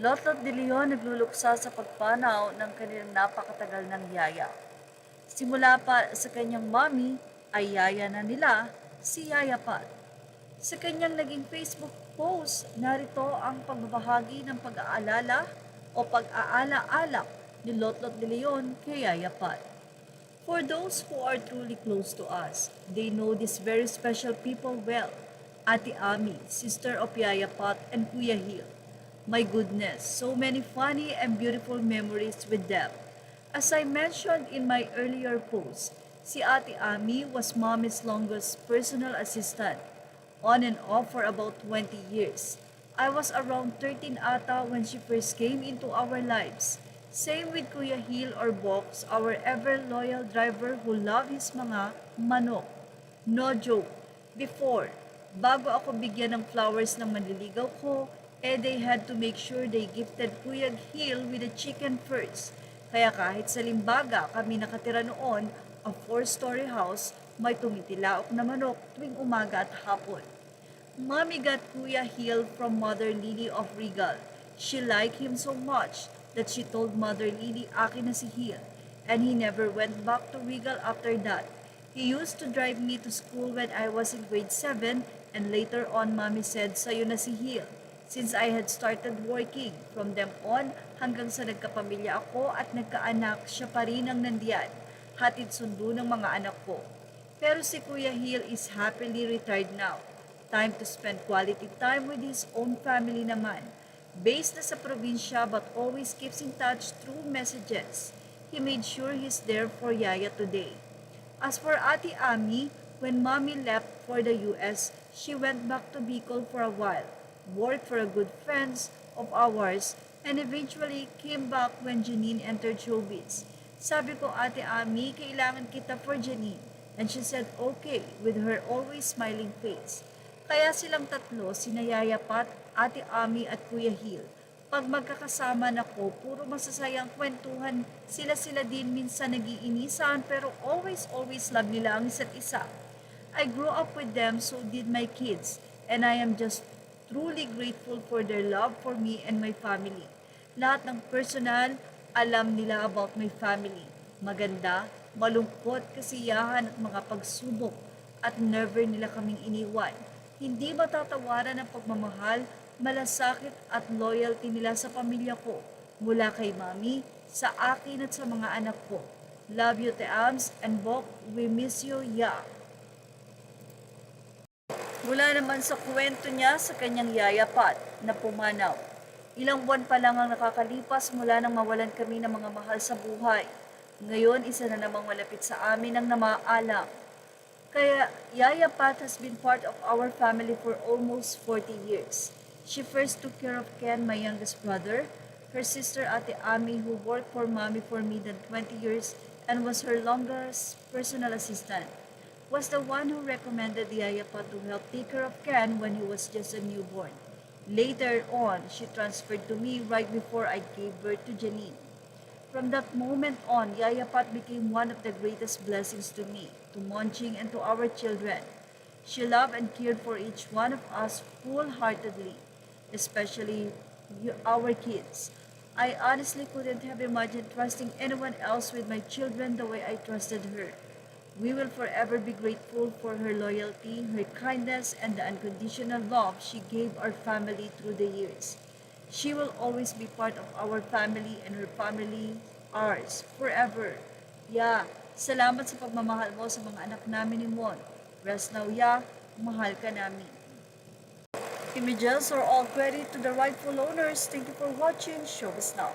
Lotlot de Leon nagluluksa sa pagpanaw ng kanilang napakatagal ng yaya. Simula pa sa kanyang mommy ay yaya na nila, si Yaya Pat. Sa kanyang naging Facebook post, narito ang pagbabahagi ng pag-aalala o pag-aala-alak ni Lotlot de Leon kay Yaya Pat. For those who are truly close to us, they know these very special people well. Ate Ami, sister of Yaya Pat and Kuya Hill. My goodness, so many funny and beautiful memories with them. As I mentioned in my earlier post, si Ate Ami was Mommy's longest personal assistant, on and off for about 20 years. I was around 13 ata when she first came into our lives. Same with Kuya Hill or Box, our ever loyal driver who loved his mga manok. No joke. Before, bago ako bigyan ng flowers ng manliligaw ko, they had to make sure they gifted Kuya Hill with a chicken first. Kaya kahit sa Limbaga kami nakatira noon, a four-story house, may tumitilaok na manok tuwing umaga at hapon. Mommy got Kuya Hill from Mother Lily of Regal. She liked him so much that she told Mother Lily akin na si Hill, and he never went back to Regal after that. He used to drive me to school when I was in grade 7, and later on Mommy said sayo na si Hill. Since I had started working, from them on hanggang sa nagkapamilya ako at nagkaanak, siya pa rin ang nandiyan. Hatid sundo ng mga anak ko. Pero si Kuya Hill is happily retired now. Time to spend quality time with his own family naman. Based na sa probinsya but always keeps in touch through messages. He made sure he's there for Yaya today. As for Ate Ami, when Mommy left for the US, she went back to Bicol for a while, worked for a good friends of ours, and eventually came back when Janine entered showbiz. Sabi ko, Ate Ami, kailangan kita for Janine. And she said okay with her always smiling face. Kaya silang tatlo, sina Yaya Pat, Ate Ami at Kuya Hill. Pag magkakasama na ko, puro masasayang kwentuhan, sila-sila din minsan nagiinisan pero always love nila ang isa't isa. I grew up with them, so did my kids, and I am just truly grateful for their love for me and my family. Lahat ng personal, alam nila about my family. Maganda, malungkot, kasiyahan at mga pagsubok at never nila kaming iniwan. Hindi matatawaran ang pagmamahal, malasakit at loyalty nila sa pamilya ko. Mula kay Mami, sa akin at sa mga anak ko. Love you, Teams, and Bok, we miss you, yeah. Mula naman sa kwento niya sa kanyang yayapat na pumanaw. Ilang buwan pa lang ang nakakalipas mula nang mawalan kami ng mga mahal sa buhay. Ngayon, isa na namang malapit sa amin ang namaalam. Kaya Yaya Pat has been part of our family for almost 40 years. She first took care of Ken, my youngest brother, her sister Ate Ami, who worked for Mommy for more than 20 years and was her longest personal assistant, was the one who recommended Yaya Pat to help take care of Ken when he was just a newborn. Later on, she transferred to me right before I gave birth to Janine. From that moment on, Yaya Pat became one of the greatest blessings to me, to Monching, and to our children. She loved and cared for each one of us wholeheartedly, especially our kids. I honestly couldn't have imagined trusting anyone else with my children the way I trusted her. We will forever be grateful for her loyalty, her kindness, and the unconditional love she gave our family through the years. She will always be part of our family and her family ours forever. Ya, salamat sa pagmamahal mo sa mga anak namin ni Mon. Rest now, Ya. Mahal ka namin. Images are all credit to the rightful owners. Thank you for watching. Showbiz Now.